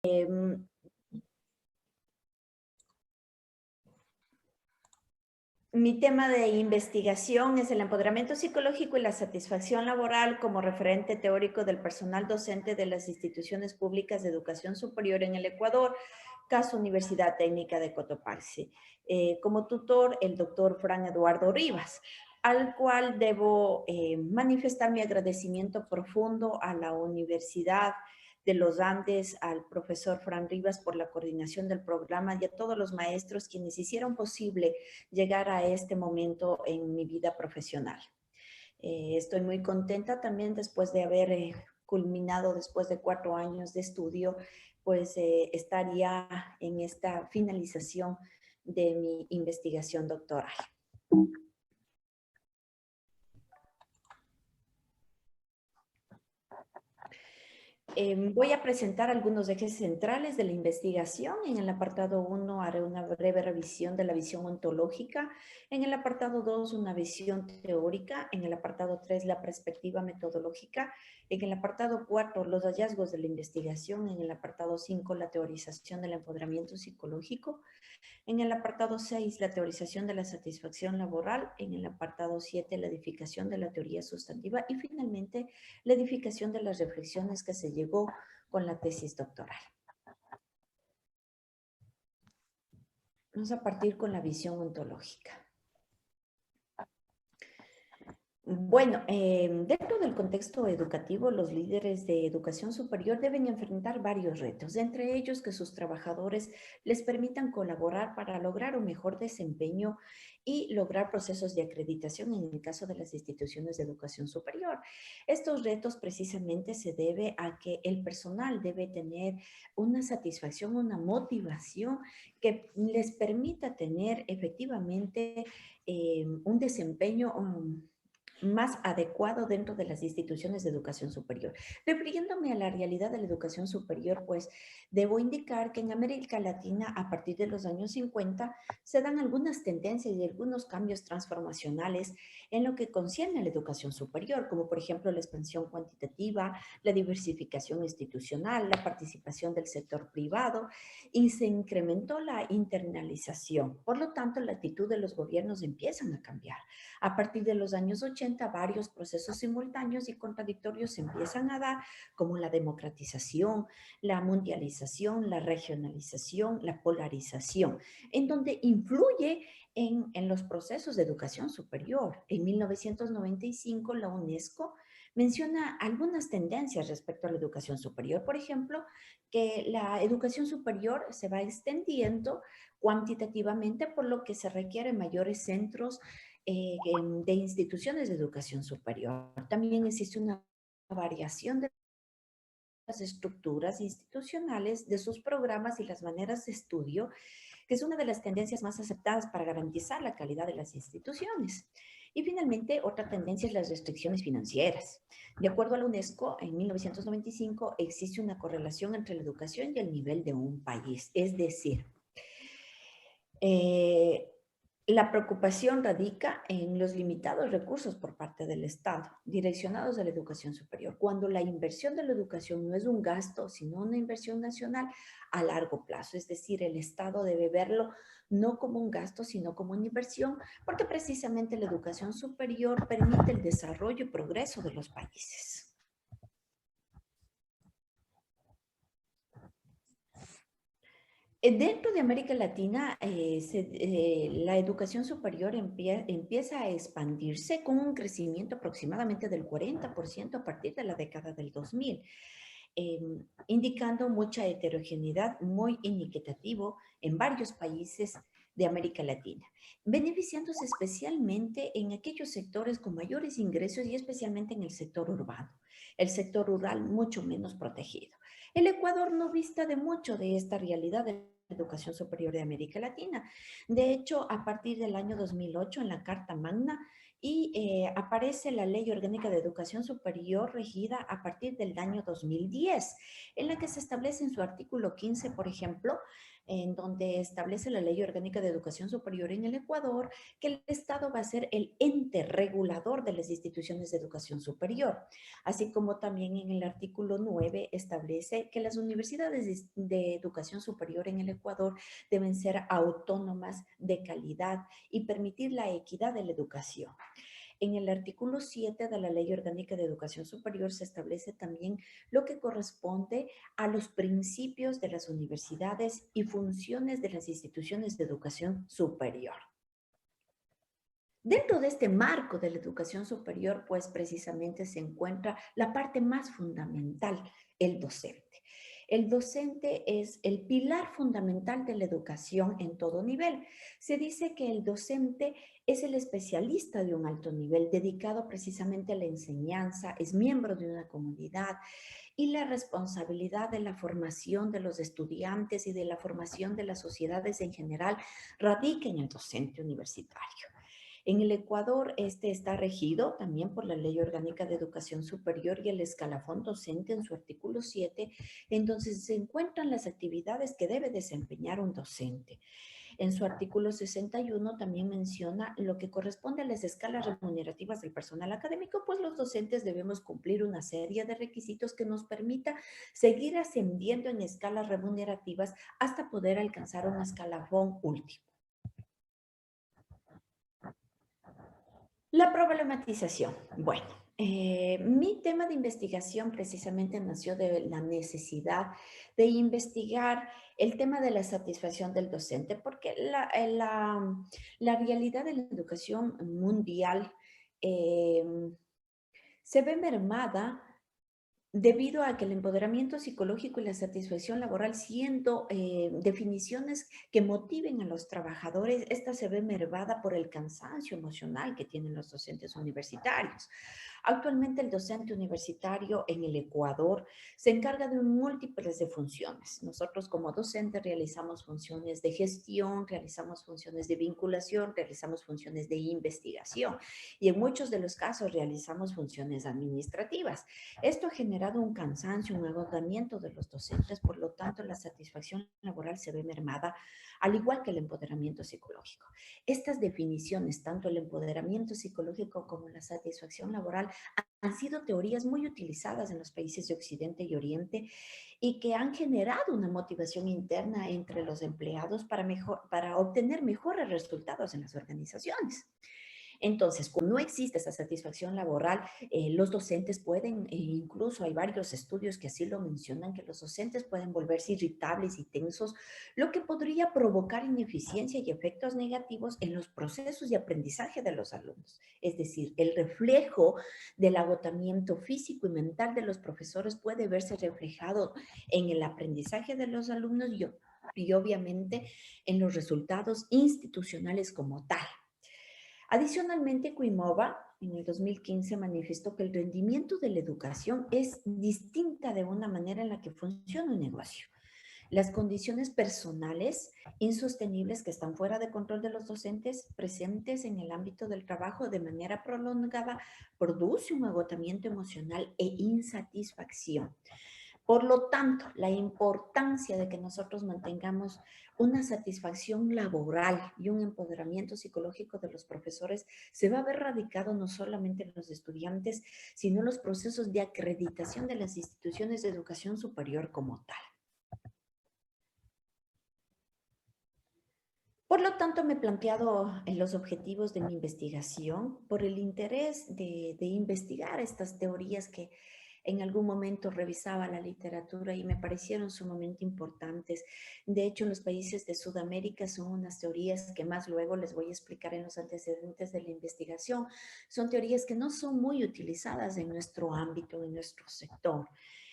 Mi tema de investigación es el empoderamiento psicológico y la satisfacción laboral como referente teórico del personal docente de las instituciones públicas de educación superior en el Ecuador, caso Universidad Técnica de Cotopaxi. Como tutor, el doctor Fran Eduardo Rivas, al cual debo manifestar mi agradecimiento profundo a la Universidad de los Andes, al profesor Fran Rivas por la coordinación del programa y a todos los maestros quienes hicieron posible llegar a este momento en mi vida profesional. Estoy muy contenta también después de haber culminado, después de 4 años de estudio, pues estaría en esta finalización de mi investigación doctoral. Voy a presentar algunos ejes centrales de la investigación. En el apartado 1 haré una breve revisión de la visión ontológica. En el apartado 2 una visión teórica. En el apartado 3 la perspectiva metodológica. En el apartado 4 los hallazgos de la investigación. En el apartado 5 la teorización del empoderamiento psicológico. En el apartado 6, la teorización de la satisfacción laboral. En el apartado 7, la edificación de la teoría sustantiva. Y finalmente, la edificación de las reflexiones que se llegó con la tesis doctoral. Vamos a partir con la visión ontológica. Bueno, dentro del contexto educativo, los líderes de educación superior deben enfrentar varios retos, entre ellos que sus trabajadores les permitan colaborar para lograr un mejor desempeño y lograr procesos de acreditación en el caso de las instituciones de educación superior. Estos retos precisamente se debe a que el personal debe tener una satisfacción, una motivación que les permita tener efectivamente un desempeño más adecuado dentro de las instituciones de educación superior. Refiriéndome a la realidad de la educación superior, pues debo indicar que en América Latina, a partir de los años 50, se dan algunas tendencias y algunos cambios transformacionales en lo que concierne a la educación superior, como por ejemplo la expansión cuantitativa, la diversificación institucional, la participación del sector privado y se incrementó la internalización. Por lo tanto, la actitud de los gobiernos empiezan a cambiar. A partir de los años 80, varios procesos simultáneos y contradictorios se empiezan a dar, como la democratización, la mundialización, la regionalización, la polarización, en donde influye en los procesos de educación superior. En 1995, la UNESCO menciona algunas tendencias respecto a la educación superior. Por ejemplo, que la educación superior se va extendiendo cuantitativamente, por lo que se requieren mayores centros de instituciones de educación superior. También existe una variación de las estructuras institucionales de sus programas y las maneras de estudio, que es una de las tendencias más aceptadas para garantizar la calidad de las instituciones. Y finalmente, otra tendencia es las restricciones financieras. De acuerdo a la UNESCO, en 1995 existe una correlación entre la educación y el nivel de un país. Es decir, la preocupación radica en los limitados recursos por parte del Estado, direccionados a la educación superior. Cuando la inversión de la educación no es un gasto, sino una inversión nacional a largo plazo. Es decir, el Estado debe verlo no como un gasto, sino como una inversión, porque precisamente la educación superior permite el desarrollo y progreso de los países. Dentro de América Latina, la educación superior empieza a expandirse con un crecimiento aproximadamente del 40% a partir de la década del 2000, indicando mucha heterogeneidad, muy inequitativo en varios países de América Latina, beneficiándose especialmente en aquellos sectores con mayores ingresos y especialmente en el sector urbano, el sector rural mucho menos protegido. El Ecuador no dista de mucho de esta realidad de la educación superior de América Latina. De hecho, a partir del año 2008, en la Carta Magna, aparece la Ley Orgánica de Educación Superior regida a partir del año 2010, en la que se establece en su artículo 15, por ejemplo, en donde establece la Ley Orgánica de Educación Superior en el Ecuador que el Estado va a ser el ente regulador de las instituciones de educación superior, así como también en el artículo 9 establece que las universidades de educación superior en el Ecuador deben ser autónomas, de calidad y permitir la equidad de la educación. En el artículo 7 de la Ley Orgánica de Educación Superior se establece también lo que corresponde a los principios de las universidades y funciones de las instituciones de educación superior. Dentro de este marco de la educación superior, pues precisamente se encuentra la parte más fundamental, el docente. El docente es el pilar fundamental de la educación en todo nivel. Se dice que el docente es el especialista de un alto nivel dedicado precisamente a la enseñanza, es miembro de una comunidad y la responsabilidad de la formación de los estudiantes y de la formación de las sociedades en general radica en el docente universitario. En el Ecuador, este está regido también por la Ley Orgánica de Educación Superior y el escalafón docente en su artículo 7, en donde se encuentran las actividades que debe desempeñar un docente. En su artículo 61 también menciona lo que corresponde a las escalas remunerativas del personal académico, pues los docentes debemos cumplir una serie de requisitos que nos permita seguir ascendiendo en escalas remunerativas hasta poder alcanzar un escalafón último. La problematización. Bueno, mi tema de investigación precisamente nació de la necesidad de investigar el tema de la satisfacción del docente, porque la realidad de la educación mundial eh, se ve mermada debido a que el empoderamiento psicológico y la satisfacción laboral, siendo definiciones que motiven a los trabajadores, esta se ve mermada por el cansancio emocional que tienen los docentes universitarios. Actualmente el docente universitario en el Ecuador se encarga de múltiples de funciones. Nosotros como docentes realizamos funciones de gestión, realizamos funciones de vinculación, realizamos funciones de investigación y en muchos de los casos realizamos funciones administrativas. Esto ha generado un cansancio, un agotamiento de los docentes, por lo tanto la satisfacción laboral se ve mermada, al igual que el empoderamiento psicológico. Estas definiciones, tanto el empoderamiento psicológico como la satisfacción laboral, han sido teorías muy utilizadas en los países de Occidente y Oriente y que han generado una motivación interna entre los empleados para obtener mejores resultados en las organizaciones. Entonces, como no existe esa satisfacción laboral, los docentes pueden, incluso hay varios estudios que así lo mencionan, que los docentes pueden volverse irritables y tensos, lo que podría provocar ineficiencia y efectos negativos en los procesos de aprendizaje de los alumnos. Es decir, el reflejo del agotamiento físico y mental de los profesores puede verse reflejado en el aprendizaje de los alumnos y obviamente en los resultados institucionales como tal. Adicionalmente, Cuimova en el 2015 manifestó que el rendimiento de la educación es distinta de una manera en la que funciona un negocio. Las condiciones personales insostenibles que están fuera de control de los docentes presentes en el ámbito del trabajo de manera prolongada produce un agotamiento emocional e insatisfacción. Por lo tanto, la importancia de que nosotros mantengamos una satisfacción laboral y un empoderamiento psicológico de los profesores se va a ver radicado no solamente en los estudiantes, sino en los procesos de acreditación de las instituciones de educación superior como tal. Por lo tanto, me he planteado en los objetivos de mi investigación por el interés de investigar estas teorías que en algún momento revisaba la literatura y me parecieron sumamente importantes. De hecho, los países de Sudamérica son unas teorías que más luego les voy a explicar en los antecedentes de la investigación. Son teorías que no son muy utilizadas en nuestro ámbito, en nuestro sector.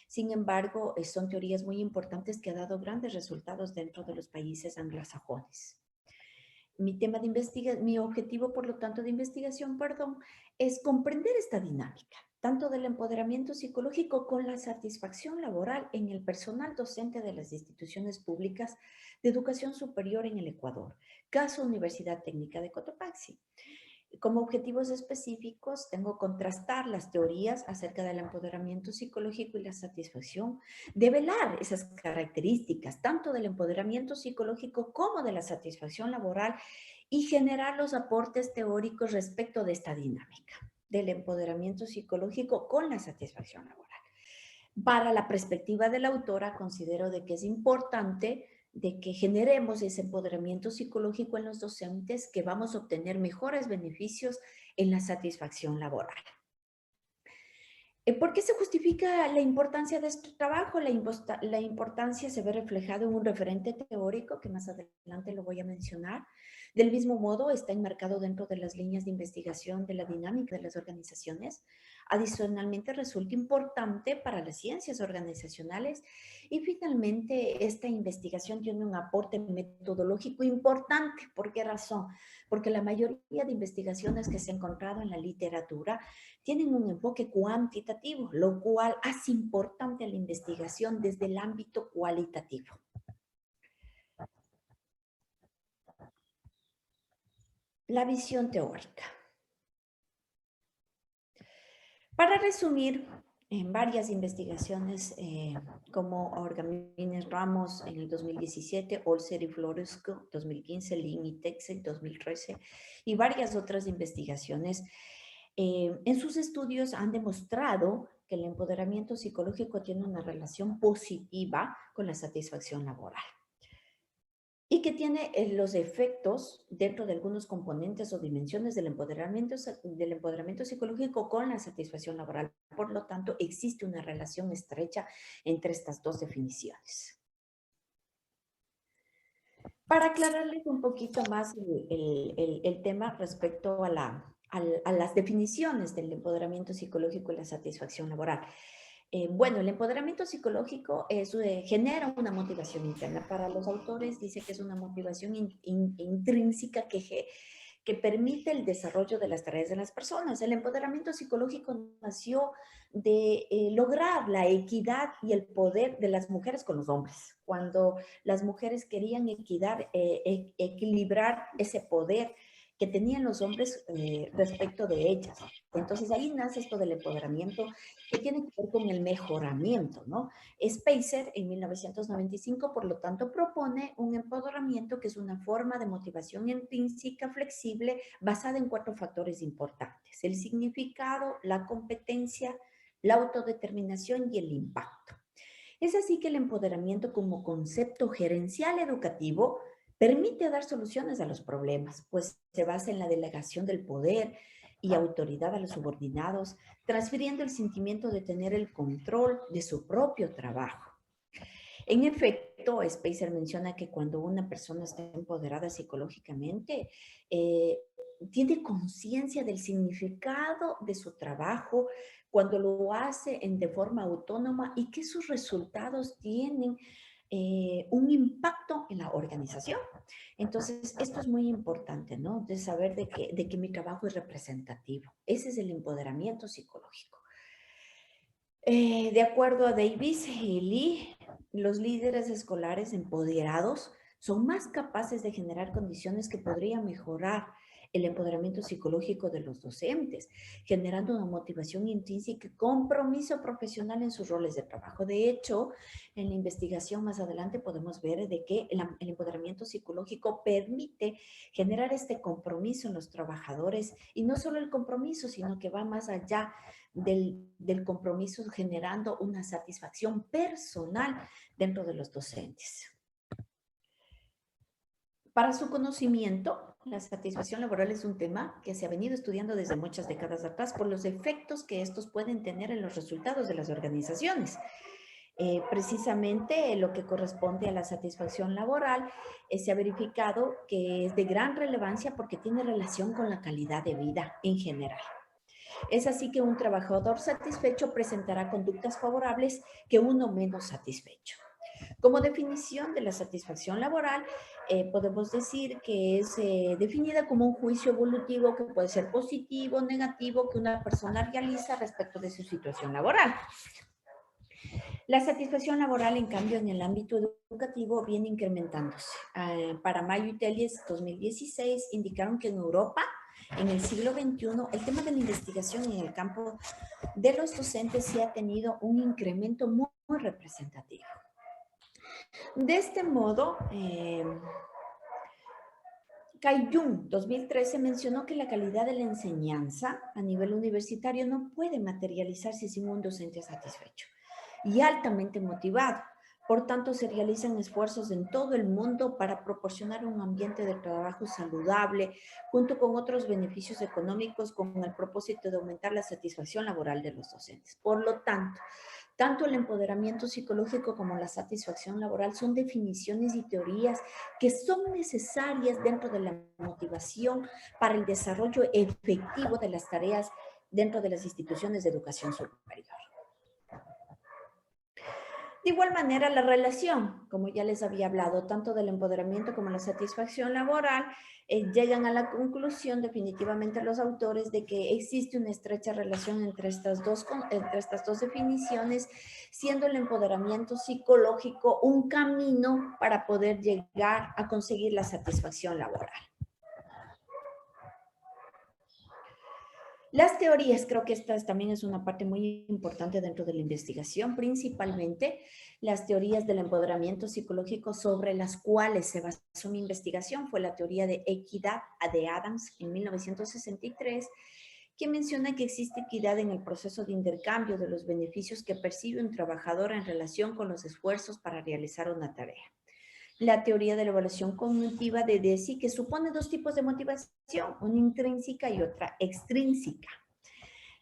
Sin embargo, son teorías muy importantes que han dado grandes resultados dentro de los países anglosajones. Mi objetivo, por lo tanto, de investigación, perdón, es comprender esta dinámica, tanto del empoderamiento psicológico con la satisfacción laboral en el personal docente de las instituciones públicas de educación superior en el Ecuador, caso Universidad Técnica de Cotopaxi. Como objetivos específicos, tengo contrastar las teorías acerca del empoderamiento psicológico y la satisfacción, develar esas características, tanto del empoderamiento psicológico como de la satisfacción laboral, y generar los aportes teóricos respecto de esta dinámica del empoderamiento psicológico con la satisfacción laboral. Para la perspectiva de la autora, considero de que es importante de que generemos ese empoderamiento psicológico en los docentes, que vamos a obtener mejores beneficios en la satisfacción laboral. ¿Por qué se justifica la importancia de este trabajo? La importancia se ve reflejada en un referente teórico que más adelante lo voy a mencionar. Del mismo modo, está enmarcado dentro de las líneas de investigación de la dinámica de las organizaciones. Adicionalmente, resulta importante para las ciencias organizacionales. Y finalmente, esta investigación tiene un aporte metodológico importante. ¿Por qué razón? Porque la mayoría de investigaciones que se han encontrado en la literatura tienen un enfoque cuantitativo, lo cual hace importante la investigación desde el ámbito cualitativo. La visión teórica. Para resumir, en varias investigaciones como Organis Ramos en el 2017, Olser y Floresco 2015, Lin y Texel 2013 y varias otras investigaciones, en sus estudios han demostrado que el empoderamiento psicológico tiene una relación positiva con la satisfacción laboral y que tiene los efectos dentro de algunos componentes o dimensiones del empoderamiento psicológico con la satisfacción laboral. Por lo tanto, existe una relación estrecha entre estas dos definiciones. Para aclararles un poquito más el tema respecto a las definiciones del empoderamiento psicológico y la satisfacción laboral. Bueno, el empoderamiento psicológico genera una motivación interna. Para los autores dice que es una motivación intrínseca que permite el desarrollo de las tareas de las personas. El empoderamiento psicológico nació de lograr la equidad y el poder de las mujeres con los hombres. Cuando las mujeres querían equilibrar ese poder que tenían los hombres respecto de ellas. Entonces ahí nace esto del empoderamiento que tiene que ver con el mejoramiento, ¿no? Spacer en 1995, por lo tanto, propone un empoderamiento que es una forma de motivación intrínseca flexible basada en 4 factores importantes: el significado, la competencia, la autodeterminación y el impacto. Es así que el empoderamiento como concepto gerencial educativo permite dar soluciones a los problemas, pues se basa en la delegación del poder y autoridad a los subordinados, transfiriendo el sentimiento de tener el control de su propio trabajo. En efecto, Spacer menciona que cuando una persona está empoderada psicológicamente, tiene conciencia del significado de su trabajo, cuando lo hace de forma autónoma y que sus resultados tienen un impacto en la organización. Entonces, esto es muy importante, ¿no? De saber de que mi trabajo es representativo. Ese es el empoderamiento psicológico. De acuerdo a Davis y Lee, los líderes escolares empoderados son más capaces de generar condiciones que podrían mejorar el empoderamiento psicológico de los docentes, generando una motivación intrínseca y compromiso profesional en sus roles de trabajo. De hecho, en la investigación más adelante podemos ver de que el empoderamiento psicológico permite generar este compromiso en los trabajadores, y no solo el compromiso, sino que va más allá del compromiso, generando una satisfacción personal dentro de los docentes. Para su conocimiento, la satisfacción laboral es un tema que se ha venido estudiando desde muchas décadas atrás por los efectos que estos pueden tener en los resultados de las organizaciones. Precisamente lo que corresponde a la satisfacción laboral se ha verificado que es de gran relevancia porque tiene relación con la calidad de vida en general. Es así que un trabajador satisfecho presentará conductas favorables que uno menos satisfecho. Como definición de la satisfacción laboral, podemos decir que es definida como un juicio evolutivo que puede ser positivo o negativo que una persona realiza respecto de su situación laboral. La satisfacción laboral, en cambio, en el ámbito educativo viene incrementándose. Para Mayo y Telles 2016 indicaron que en Europa en el siglo XXI, el tema de la investigación en el campo de los docentes sí ha tenido un incremento muy representativo. De este modo, Kai Jung, 2013, mencionó que la calidad de la enseñanza a nivel universitario no puede materializarse sin un docente satisfecho y altamente motivado. Por tanto, se realizan esfuerzos en todo el mundo para proporcionar un ambiente de trabajo saludable, junto con otros beneficios económicos, con el propósito de aumentar la satisfacción laboral de los docentes. Por lo tanto el empoderamiento psicológico como la satisfacción laboral son definiciones y teorías que son necesarias dentro de la motivación para el desarrollo efectivo de las tareas dentro de las instituciones de educación superior. De igual manera, la relación, como ya les había hablado, tanto del empoderamiento como la satisfacción laboral, llegan a la conclusión definitivamente los autores de que existe una estrecha relación entre estas dos definiciones, siendo el empoderamiento psicológico un camino para poder llegar a conseguir la satisfacción laboral. Las teorías, creo que esta también es una parte muy importante dentro de la investigación, principalmente las teorías del empoderamiento psicológico sobre las cuales se basó mi investigación fue la teoría de equidad de Adams en 1963, que menciona que existe equidad en el proceso de intercambio de los beneficios que percibe un trabajador en relación con los esfuerzos para realizar una tarea. La teoría de la evaluación cognitiva de Deci, que supone dos tipos de motivación, una intrínseca y otra extrínseca.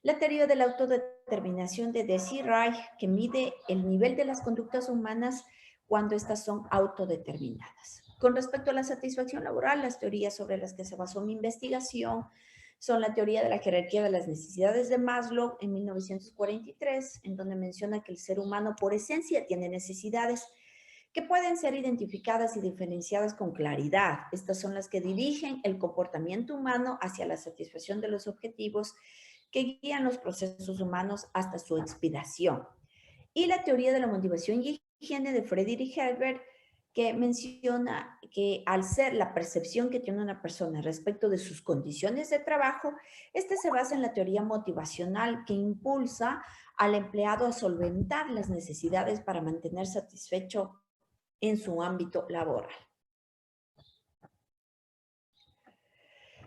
La teoría de la autodeterminación de Deci Reich, que mide el nivel de las conductas humanas cuando estas son autodeterminadas. Con respecto a la satisfacción laboral, las teorías sobre las que se basó mi investigación son la teoría de la jerarquía de las necesidades de Maslow en 1943, en donde menciona que el ser humano por esencia tiene necesidades que pueden ser identificadas y diferenciadas con claridad. Estas son las que dirigen el comportamiento humano hacia la satisfacción de los objetivos que guían los procesos humanos hasta su expiración. Y la teoría de la motivación y higiene de Friedrich Herbert, que menciona que al ser la percepción que tiene una persona respecto de sus condiciones de trabajo, este se basa en la teoría motivacional que impulsa al empleado a solventar las necesidades para mantener satisfecho en su ámbito laboral.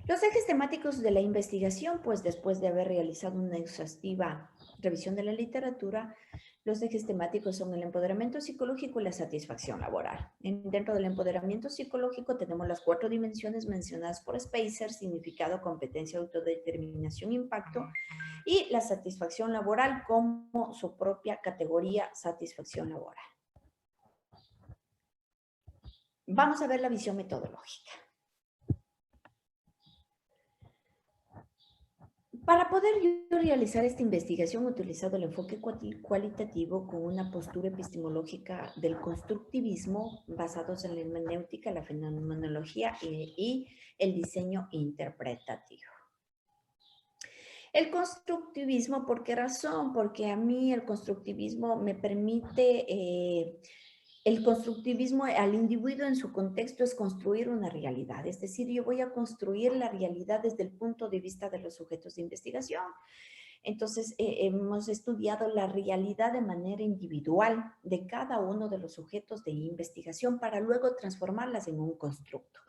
Los ejes temáticos de la investigación, pues después de haber realizado una exhaustiva revisión de la literatura, los ejes temáticos son el empoderamiento psicológico y la satisfacción laboral. Dentro del empoderamiento psicológico tenemos las 4 dimensiones mencionadas por Spacer: significado, competencia, autodeterminación, impacto, y la satisfacción laboral como su propia categoría, satisfacción laboral. Vamos a ver la visión metodológica. Para poder yo realizar esta investigación he utilizado el enfoque cualitativo con una postura epistemológica del constructivismo basados en la hermenéutica, la fenomenología y el diseño interpretativo. El constructivismo, ¿por qué razón? Porque a mí el constructivismo me permite... el constructivismo al individuo en su contexto es construir una realidad, es decir, yo voy a construir la realidad desde el punto de vista de los sujetos de investigación. Entonces, hemos estudiado la realidad de manera individual de cada uno de los sujetos de investigación para luego transformarlas en un constructo.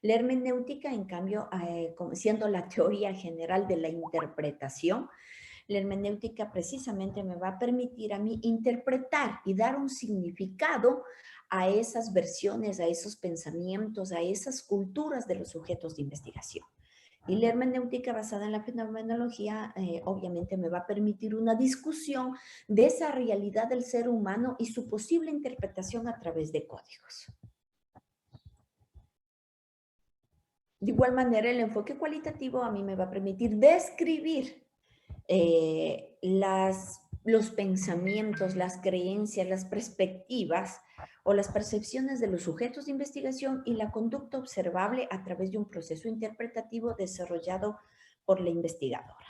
La hermenéutica, en cambio, siendo la teoría general de la interpretación, la hermenéutica precisamente me va a permitir a mí interpretar y dar un significado a esas versiones, a esos pensamientos, a esas culturas de los sujetos de investigación. Y la hermenéutica basada en la fenomenología obviamente me va a permitir una discusión de esa realidad del ser humano y su posible interpretación a través de códigos. De igual manera, el enfoque cualitativo a mí me va a permitir describir los pensamientos, las creencias, las perspectivas o las percepciones de los sujetos de investigación y la conducta observable a través de un proceso interpretativo desarrollado por la investigadora,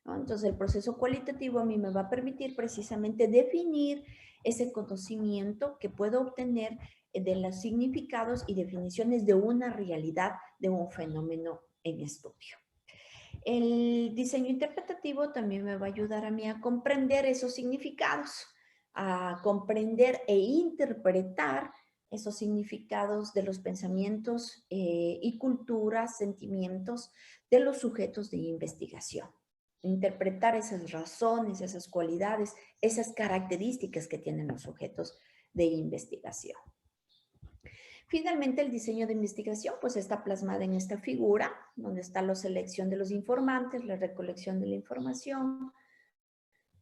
¿no? Entonces, el proceso cualitativo a mí me va a permitir precisamente definir ese conocimiento que puedo obtener de los significados y definiciones de una realidad, de un fenómeno en estudio. El diseño interpretativo también me va a ayudar a mí a comprender esos significados, a comprender e interpretar esos significados de los pensamientos y culturas, sentimientos de los sujetos de investigación. Interpretar esas razones, esas cualidades, esas características que tienen los sujetos de investigación. Finalmente, el diseño de investigación pues está plasmada en esta figura, donde está la selección de los informantes, la recolección de la información,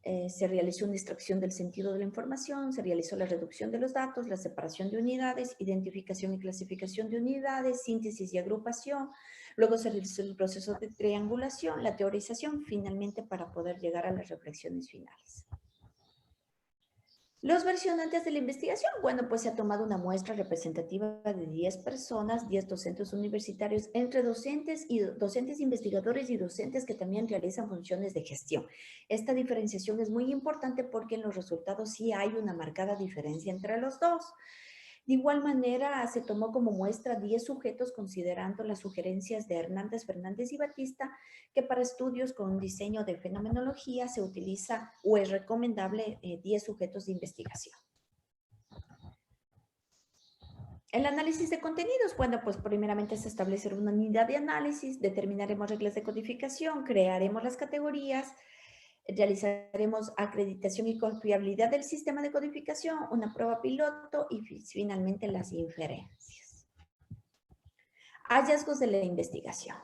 se realizó una extracción del sentido de la información, se realizó la reducción de los datos, la separación de unidades, identificación y clasificación de unidades, síntesis y agrupación, luego se realizó el proceso de triangulación, la teorización, finalmente para poder llegar a las reflexiones finales. Los versionantes de la investigación, bueno, pues se ha tomado una muestra representativa de 10 personas, 10 docentes universitarios, entre docentes investigadores y docentes que también realizan funciones de gestión. Esta diferenciación es muy importante porque en los resultados sí hay una marcada diferencia entre los dos. De igual manera, se tomó como muestra 10 sujetos considerando las sugerencias de Hernández, Fernández y Batista, que para estudios con diseño de fenomenología se utiliza o es recomendable 10 sujetos de investigación. El análisis de contenidos, bueno, pues primeramente es establecer una unidad de análisis, determinaremos reglas de codificación, crearemos las categorías, realizaremos acreditación y confiabilidad del sistema de codificación, una prueba piloto y finalmente las inferencias. Hallazgos de la investigación.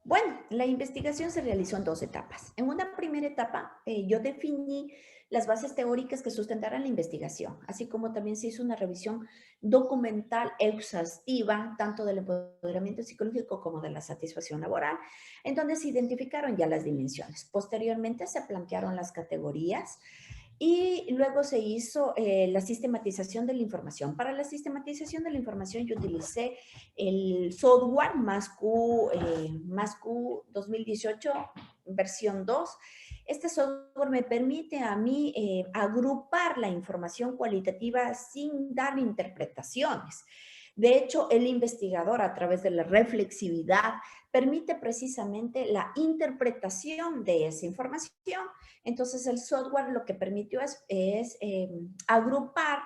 Bueno, la investigación se realizó en 2 etapas. En una primera etapa, yo definí las bases teóricas que sustentaran la investigación, así como también se hizo una revisión documental exhaustiva, tanto del empoderamiento psicológico como de la satisfacción laboral, en donde se identificaron ya las dimensiones. Posteriormente se plantearon las categorías y luego se hizo la sistematización de la información. Para la sistematización de la información yo utilicé el software MASQ 2018 versión 2. Este software me permite a mí agrupar la información cualitativa sin dar interpretaciones. De hecho, el investigador a través de la reflexividad permite precisamente la interpretación de esa información. Entonces, el software lo que permitió es agrupar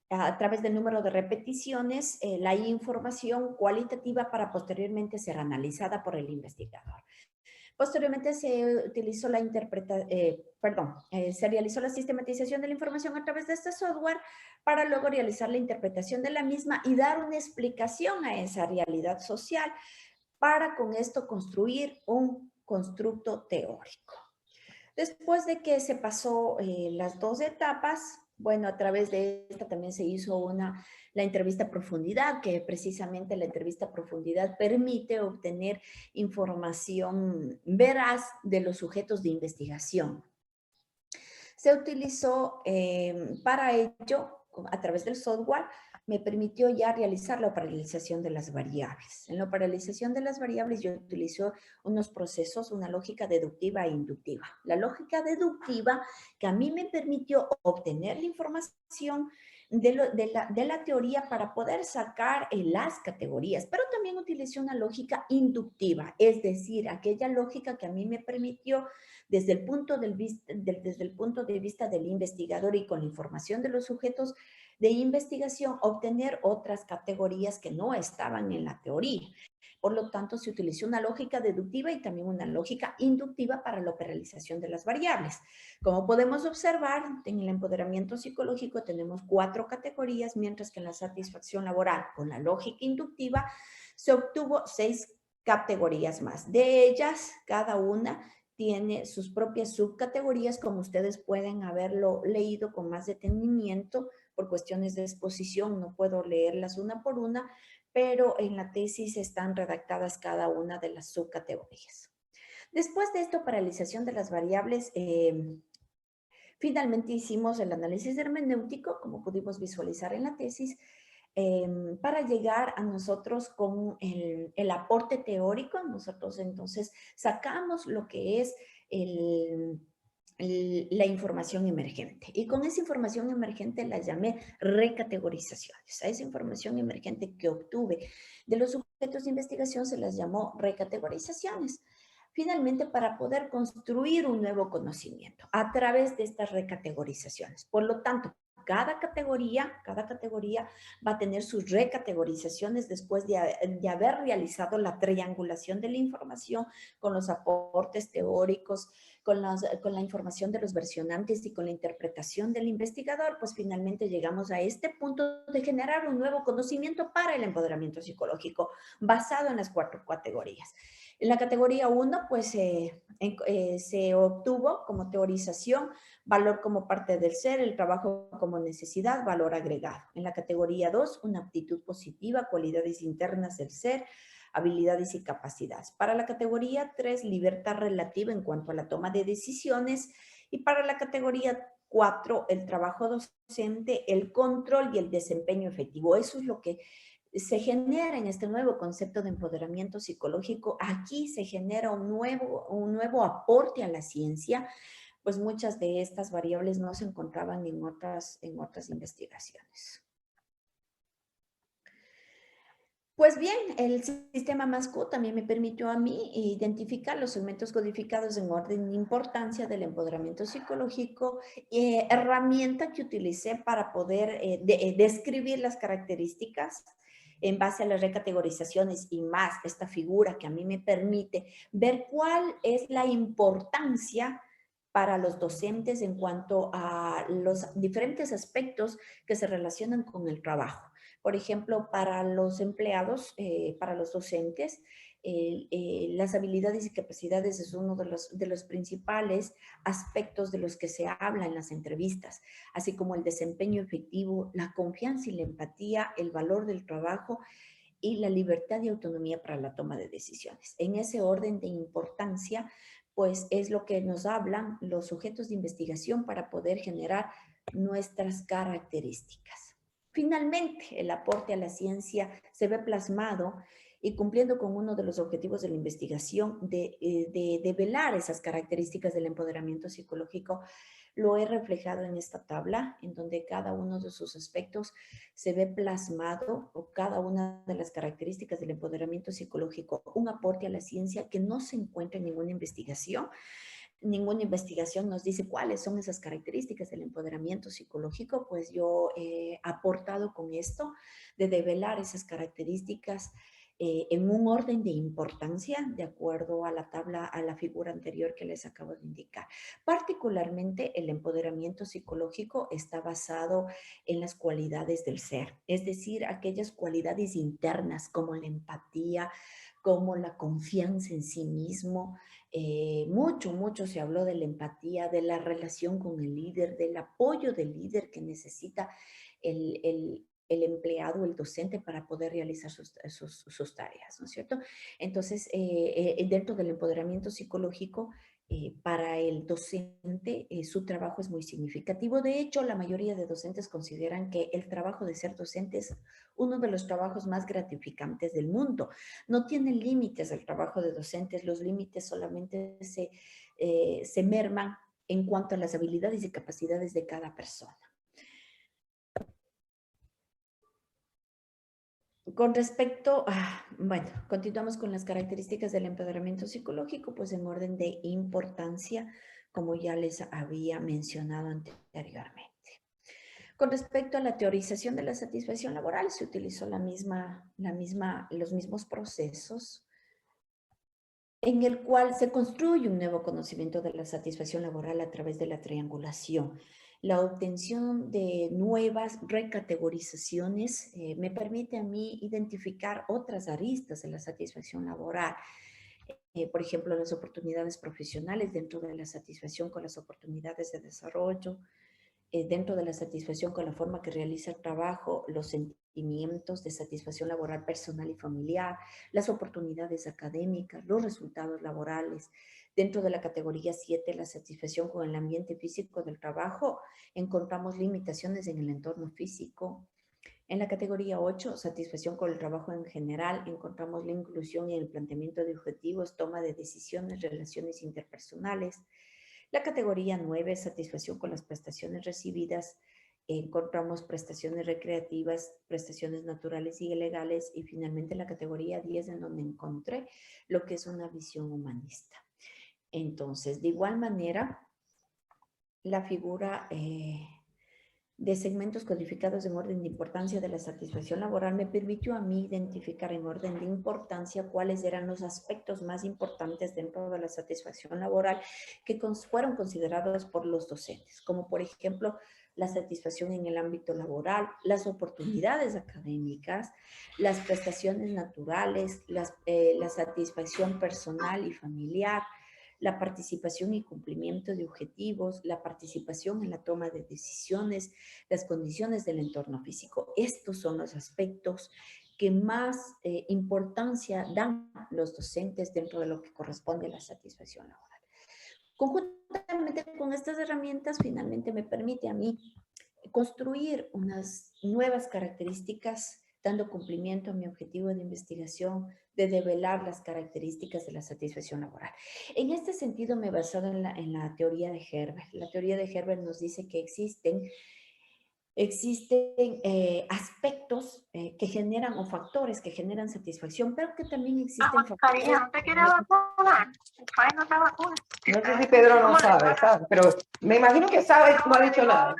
a través del número de repeticiones la información cualitativa para posteriormente ser analizada por el investigador. Posteriormente se utilizó se realizó la sistematización de la información a través de este software para luego realizar la interpretación de la misma y dar una explicación a esa realidad social para con esto construir un constructo teórico. Después de que se pasó las 2 etapas, bueno, a través de esta también se hizo la entrevista a profundidad, que precisamente la entrevista a profundidad permite obtener información veraz de los sujetos de investigación. Se utilizó para ello, a través del software, me permitió ya realizar la paralización de las variables. En la paralización de las variables yo utilizo unos procesos, una lógica deductiva e inductiva. La lógica deductiva que a mí me permitió obtener la información de la teoría para poder sacar las categorías, pero también utilicé una lógica inductiva, es decir, aquella lógica que a mí me permitió desde el punto de vista del investigador y con la información de los sujetos de investigación, obtener otras categorías que no estaban en la teoría. Por lo tanto, se utilizó una lógica deductiva y también una lógica inductiva para la operación de las variables. Como podemos observar, en el empoderamiento psicológico tenemos 4 categorías, mientras que en la satisfacción laboral, con la lógica inductiva, se obtuvo 6 categorías más. De ellas, cada una tiene sus propias subcategorías, como ustedes pueden haberlo leído con más detenimiento. Por cuestiones de exposición no puedo leerlas una por una, pero en la tesis están redactadas cada una de las subcategorías. Después de esto, paralización de las variables, finalmente hicimos el análisis hermenéutico, como pudimos visualizar en la tesis, para llegar a nosotros con el aporte teórico. Nosotros entonces sacamos lo que es la información emergente. Y con esa información emergente la llamé recategorizaciones. A esa información emergente que obtuve de los sujetos de investigación se las llamó recategorizaciones. Finalmente, para poder construir un nuevo conocimiento a través de estas recategorizaciones. Por lo tanto, cada categoría va a tener sus recategorizaciones después de haber realizado la triangulación de la información con los aportes teóricos, con la información de los versionantes y con la interpretación del investigador, pues finalmente llegamos a este punto de generar un nuevo conocimiento para el empoderamiento psicológico basado en las 4 categorías. En la categoría 1, pues se obtuvo como teorización, valor como parte del ser, el trabajo como necesidad, valor agregado. En la categoría 2, una aptitud positiva, cualidades internas del ser, habilidades y capacidades. Para la categoría 3, libertad relativa en cuanto a la toma de decisiones. Y para la categoría 4, el trabajo docente, el control y el desempeño efectivo. Eso es lo que se genera en este nuevo concepto de empoderamiento psicológico. Aquí se genera un nuevo aporte a la ciencia, pues muchas de estas variables no se encontraban en otras investigaciones. Pues bien, el sistema MASCO también me permitió a mí identificar los segmentos codificados en orden de importancia del empoderamiento psicológico, herramienta que utilicé para poder describir las características en base a las recategorizaciones y más esta figura que a mí me permite ver cuál es la importancia para los docentes en cuanto a los diferentes aspectos que se relacionan con el trabajo. Por ejemplo, para los empleados, para los docentes, las habilidades y capacidades es uno de los principales aspectos de los que se habla en las entrevistas, así como el desempeño efectivo, la confianza y la empatía, el valor del trabajo y la libertad y autonomía para la toma de decisiones. En ese orden de importancia, pues es lo que nos hablan los sujetos de investigación para poder generar nuestras características. Finalmente, el aporte a la ciencia se ve plasmado y cumpliendo con uno de los objetivos de la investigación de velar esas características del empoderamiento psicológico. Lo he reflejado en esta tabla, en donde cada uno de sus aspectos se ve plasmado, o cada una de las características del empoderamiento psicológico, un aporte a la ciencia que no se encuentra en ninguna investigación. Ninguna investigación nos dice cuáles son esas características del empoderamiento psicológico, pues yo he aportado con esto de develar esas características en un orden de importancia, de acuerdo a la tabla, a la figura anterior que les acabo de indicar. Particularmente, el empoderamiento psicológico está basado en las cualidades del ser, es decir, aquellas cualidades internas como la empatía, como la confianza en sí mismo. Mucho se habló de la empatía, de la relación con el líder, del apoyo del líder que necesita el empleado, el docente, para poder realizar sus tareas, ¿no es cierto? Entonces, dentro del empoderamiento psicológico, para el docente, su trabajo es muy significativo. De hecho, la mayoría de docentes consideran que el trabajo de ser docente es uno de los trabajos más gratificantes del mundo. No tiene límites el trabajo de docentes, los límites solamente se merman en cuanto a las habilidades y capacidades de cada persona. Con respecto a, bueno, continuamos con las características del empoderamiento psicológico, pues en orden de importancia, como ya les había mencionado anteriormente. Con respecto a la teorización de la satisfacción laboral, se utilizó los mismos procesos en el cual se construye un nuevo conocimiento de la satisfacción laboral a través de la triangulación. La obtención de nuevas recategorizaciones me permite a mí identificar otras aristas de la satisfacción laboral. Por ejemplo, las oportunidades profesionales dentro de la satisfacción con las oportunidades de desarrollo, dentro de la satisfacción con la forma que realiza el trabajo, los sentimientos de satisfacción laboral personal y familiar, las oportunidades académicas, los resultados laborales. Dentro de la categoría 7, la satisfacción con el ambiente físico del trabajo, encontramos limitaciones en el entorno físico. En la categoría 8, satisfacción con el trabajo en general, encontramos la inclusión en el planteamiento de objetivos, toma de decisiones, relaciones interpersonales. La categoría 9, satisfacción con las prestaciones recibidas. Encontramos prestaciones recreativas, prestaciones naturales y legales, y finalmente la categoría 10, en donde encontré lo que es una visión humanista. Entonces, de igual manera, la figura de segmentos codificados en orden de importancia de la satisfacción laboral me permitió a mí identificar en orden de importancia cuáles eran los aspectos más importantes dentro de la satisfacción laboral que fueron considerados por los docentes, como por ejemplo la satisfacción en el ámbito laboral, las oportunidades académicas, las prestaciones naturales, la satisfacción personal y familiar, la participación y cumplimiento de objetivos, la participación en la toma de decisiones, las condiciones del entorno físico. Estos son los aspectos que más importancia dan los docentes dentro de lo que corresponde a la satisfacción laboral. Conjuntamente con estas herramientas, finalmente me permite a mí construir unas nuevas características, dando cumplimiento a mi objetivo de investigación, de develar las características de la satisfacción laboral. En este sentido, me he basado en la teoría de Herbert. La teoría de Herbert nos dice que existen aspectos que generan o factores que generan satisfacción, pero que también existen factores. Cariño, ¿no te quieres vacunar? ¿Cuál no te vacunas? No sé si Pedro no sabe, ¿sabes? Pero me imagino que sabe, no ha dicho nada.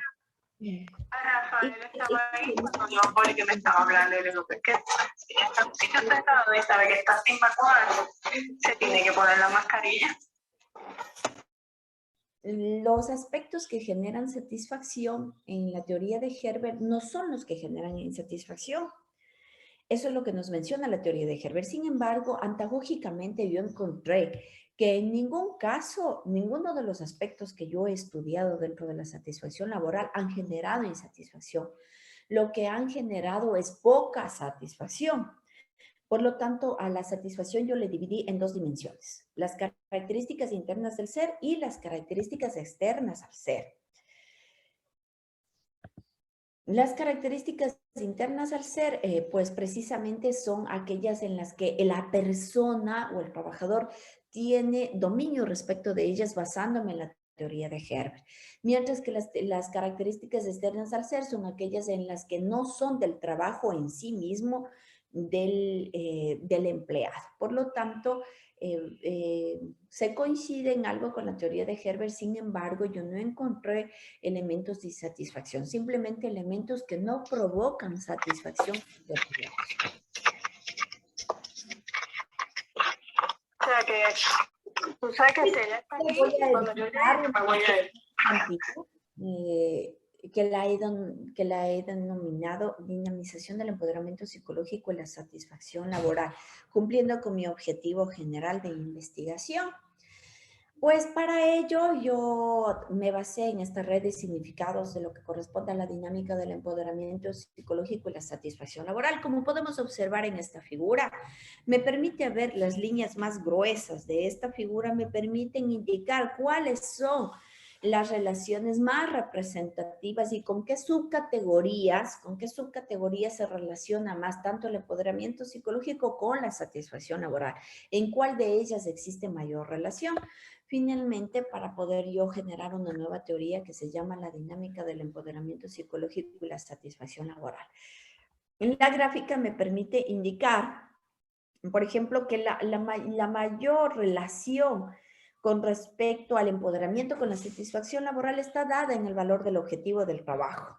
Rafael estaba ahí cuando yo Poli que me estaba hablando y le digo, que si está en un sitio sentado y sabe que está sin vacunar, se tiene que poner la mascarilla. Los aspectos que generan satisfacción en la teoría de Herbert no son los que generan insatisfacción. Eso es lo que nos menciona la teoría de Herbert. Sin embargo, antagógicamente yo encontré que en ningún caso, ninguno de los aspectos que yo he estudiado dentro de la satisfacción laboral han generado insatisfacción. Lo que han generado es poca satisfacción. Por lo tanto, a la satisfacción yo le dividí en dos dimensiones: las características internas del ser y las características externas al ser. Las características internas al ser, pues precisamente son aquellas en las que la persona o el trabajador tiene dominio respecto de ellas, basándome en la teoría de Herbert. Mientras que las características externas al ser son aquellas en las que no son del trabajo en sí mismo del empleado. Por lo tanto, se coincide en algo con la teoría de Herbert. Sin embargo, yo no encontré elementos de insatisfacción, simplemente elementos que no provocan satisfacción. O sea que tú sabes que si ella está aquí, cuando yo llegue, me voy a ir. Que la he denominado dinamización del empoderamiento psicológico y la satisfacción laboral, cumpliendo con mi objetivo general de investigación. Pues para ello yo me basé en esta red de significados de lo que corresponde a la dinámica del empoderamiento psicológico y la satisfacción laboral. Como podemos observar en esta figura, me permite ver las líneas más gruesas de esta figura, me permiten indicar cuáles son las relaciones más representativas y con qué subcategorías se relaciona más tanto el empoderamiento psicológico con la satisfacción laboral, en cuál de ellas existe mayor relación. Finalmente, para poder yo generar una nueva teoría que se llama la dinámica del empoderamiento psicológico y la satisfacción laboral. En la gráfica me permite indicar, por ejemplo, que la mayor relación con respecto al empoderamiento con la satisfacción laboral está dada en el valor del objetivo del trabajo.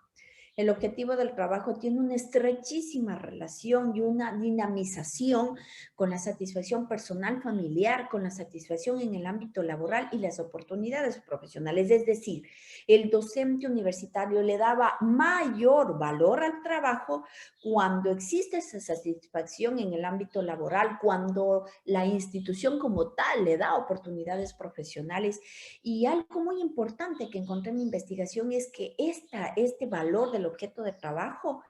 El objetivo del trabajo tiene una estrechísima relación y una dinamización con la satisfacción personal, familiar, con la satisfacción en el ámbito laboral y las oportunidades profesionales. Es decir, el docente universitario le daba mayor valor al trabajo cuando existe esa satisfacción en el ámbito laboral, cuando la institución como tal le da oportunidades profesionales. Y algo muy importante que encontré en mi investigación es que este valor del objeto de trabajo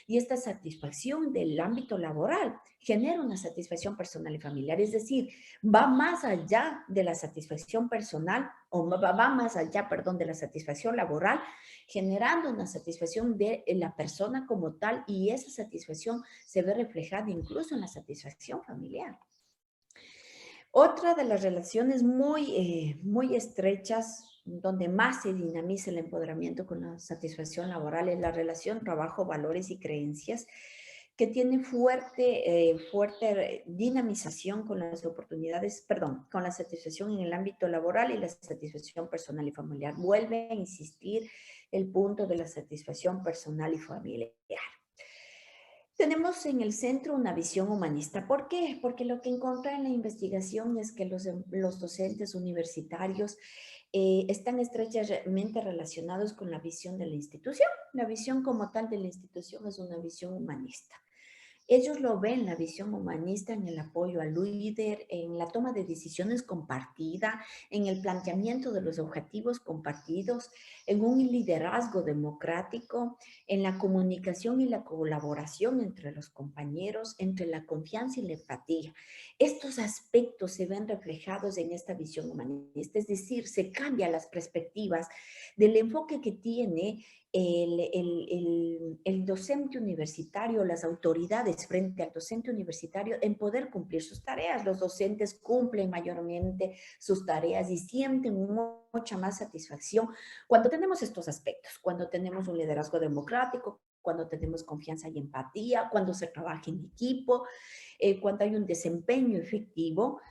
y esta satisfacción del ámbito laboral genera una satisfacción personal y familiar. Es decir, va más allá de la satisfacción personal, o va más allá, perdón, de la satisfacción laboral, generando una satisfacción de la persona como tal, y esa satisfacción se ve reflejada incluso en la satisfacción familiar. Otra de las relaciones muy estrechas, donde más se dinamiza el empoderamiento con la satisfacción laboral, es la relación trabajo, valores y creencias, que tiene fuerte dinamización con las oportunidades, perdón, con la satisfacción en el ámbito laboral y la satisfacción personal y familiar. Vuelve a insistir el punto de la satisfacción personal y familiar. Tenemos en el centro una visión humanista. ¿Por qué? Porque lo que encontré en la investigación es que los docentes universitarios están estrechamente relacionados con la visión de la institución. La visión como tal de la institución es una visión humanista. Ellos lo ven, la visión humanista, en el apoyo al líder, en la toma de decisiones compartida, en el planteamiento de los objetivos compartidos, en un liderazgo democrático, en la comunicación y la colaboración entre los compañeros, entre la confianza y la empatía. Estos aspectos se ven reflejados en esta visión humanista, es decir, se cambian las perspectivas del enfoque que tiene el docente universitario, las autoridades frente al docente universitario en poder cumplir sus tareas. Los docentes cumplen mayormente sus tareas y sienten mucha más satisfacción cuando tenemos estos aspectos, cuando tenemos un liderazgo democrático, cuando tenemos confianza y empatía, cuando se trabaja en equipo, cuando hay un desempeño efectivo,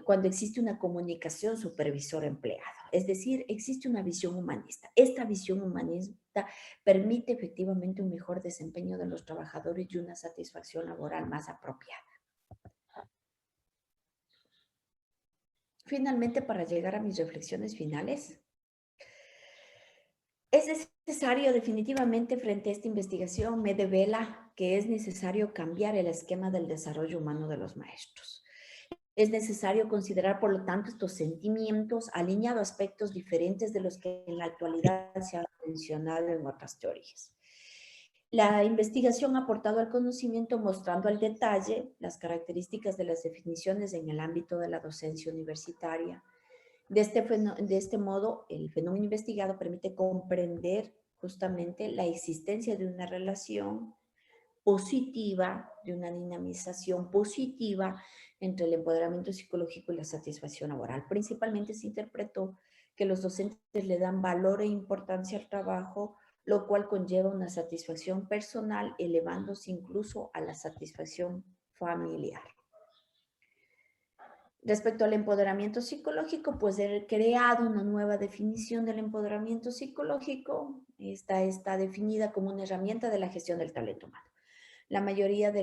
cuando existe una comunicación supervisor-empleado. Es decir, existe una visión humanista. Esta visión humanista permite efectivamente un mejor desempeño de los trabajadores y una satisfacción laboral más apropiada. Finalmente, para llegar a mis reflexiones finales, es necesario definitivamente frente a esta investigación, me devela que es necesario cambiar el esquema del desarrollo humano de los maestros. Es necesario considerar, por lo tanto, estos sentimientos alineados a aspectos diferentes de los que en la actualidad se han mencionado en otras teorías. La investigación ha aportado al conocimiento mostrando al detalle las características de las definiciones en el ámbito de la docencia universitaria. De este modo, el fenómeno investigado permite comprender justamente la existencia de una relación positiva, de una dinamización positiva entre el empoderamiento psicológico y la satisfacción laboral. Principalmente se interpretó que los docentes le dan valor e importancia al trabajo, lo cual conlleva una satisfacción personal, elevándose incluso a la satisfacción familiar. Respecto al empoderamiento psicológico, pues he creado una nueva definición del empoderamiento psicológico. Esta está definida como una herramienta de la gestión del talento humano. La mayoría de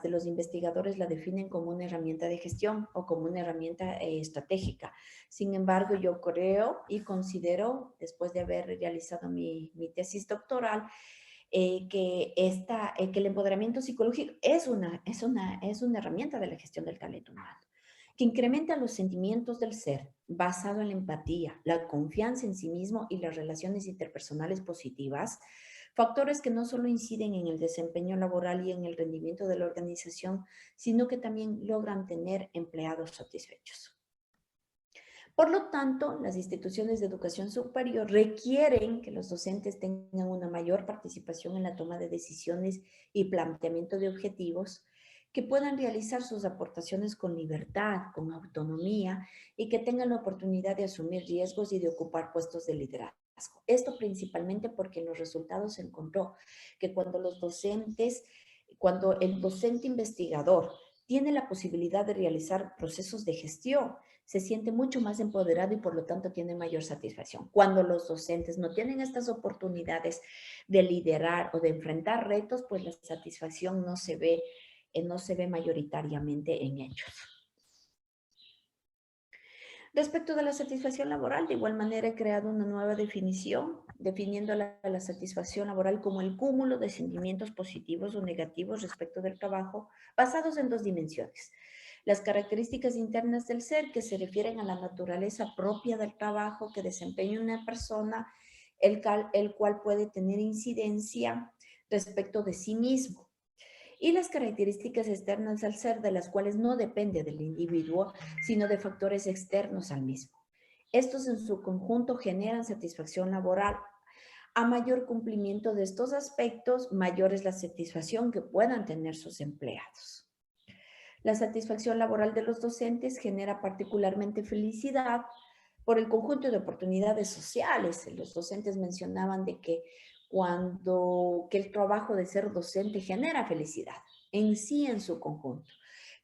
los investigadores la definen como una herramienta de gestión o como una herramienta estratégica. Sin embargo, yo creo y considero, después de haber realizado mi tesis doctoral, que el empoderamiento psicológico es una herramienta de la gestión del talento humano, que incrementa los sentimientos del ser, basado en la empatía, la confianza en sí mismo y las relaciones interpersonales positivas, factores que no solo inciden en el desempeño laboral y en el rendimiento de la organización, sino que también logran tener empleados satisfechos. Por lo tanto, las instituciones de educación superior requieren que los docentes tengan una mayor participación en la toma de decisiones y planteamiento de objetivos, que puedan realizar sus aportaciones con libertad, con autonomía y que tengan la oportunidad de asumir riesgos y de ocupar puestos de liderazgo. Esto principalmente porque en los resultados se encontró que cuando el docente investigador tiene la posibilidad de realizar procesos de gestión, se siente mucho más empoderado y por lo tanto tiene mayor satisfacción. Cuando los docentes no tienen estas oportunidades de liderar o de enfrentar retos, pues la satisfacción no se ve mayoritariamente en ellos. Respecto de la satisfacción laboral, de igual manera he creado una nueva definición, definiendo la satisfacción laboral como el cúmulo de sentimientos positivos o negativos respecto del trabajo, basados en dos dimensiones. Las características internas del ser, que se refieren a la naturaleza propia del trabajo que desempeña una persona, el cual puede tener incidencia respecto de sí mismo. Y las características externas al ser, de las cuales no depende del individuo, sino de factores externos al mismo. Estos en su conjunto generan satisfacción laboral. A mayor cumplimiento de estos aspectos, mayor es la satisfacción que puedan tener sus empleados. La satisfacción laboral de los docentes genera particularmente felicidad por el conjunto de oportunidades sociales. Los docentes mencionaban de que que el trabajo de ser docente genera felicidad en sí, en su conjunto,